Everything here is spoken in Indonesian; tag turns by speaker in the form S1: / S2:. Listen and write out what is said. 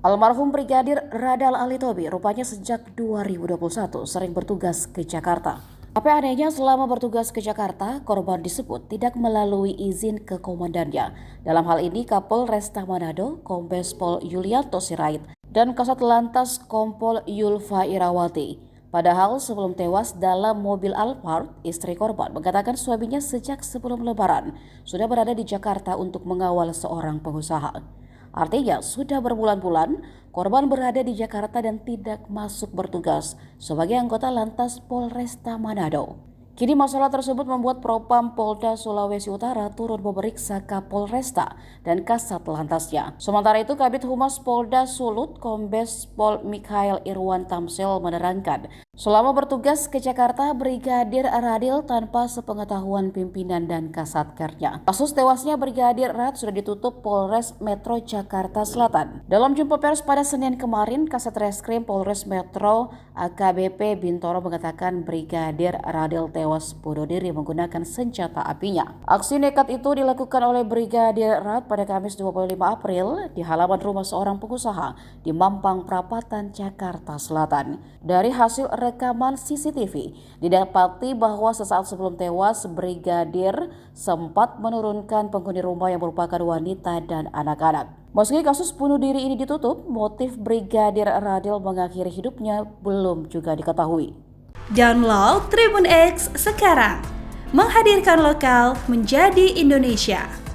S1: Almarhum Brigadir Radal Ali Tobi rupanya sejak 2021 sering bertugas ke Jakarta. Tapi anehnya selama bertugas ke Jakarta, korban disebut tidak melalui izin ke komandannya. Dalam hal ini Kapolresta Manado, Kombes Pol Yulianto Sirait, dan Kasat Lantas Kompol Yulfa Irawati. Padahal sebelum tewas dalam mobil Alphard, istri korban mengatakan suaminya sejak sebelum Lebaran sudah berada di Jakarta untuk mengawal seorang pengusaha. Artinya sudah berbulan-bulan korban berada di Jakarta dan tidak masuk bertugas sebagai anggota Lantas Polresta Manado. Kini masalah tersebut membuat Propam Polda Sulawesi Utara turun memeriksa Kapolresta dan Kasat Lantasnya. Sementara itu Kabid Humas Polda Sulut Kombes Pol Mikhail Irwan Tamsil menerangkan, selama bertugas ke Jakarta, Brigadir Radil tanpa sepengetahuan pimpinan dan Kasatkernya. Kasus tewasnya Brigadir Rad sudah ditutup Polres Metro Jakarta Selatan. Dalam jumpa pers pada Senin kemarin, Kasat Reskrim Polres Metro AKBP Bintoro mengatakan Brigadir Radil tewas bunuh diri menggunakan senjata apinya. Aksi nekat itu dilakukan oleh Brigadir Rad pada Kamis 25 April di halaman rumah seorang pengusaha di Mampang Prapatan, Jakarta Selatan. Dari hasil rekaman CCTV, didapati bahwa sesaat sebelum tewas, Brigadir sempat menurunkan penghuni rumah yang merupakan wanita dan anak-anak. Meski kasus bunuh diri ini ditutup, motif Brigadir Radil mengakhiri hidupnya belum juga diketahui.
S2: Download Tribun X sekarang, menghadirkan lokal menjadi Indonesia.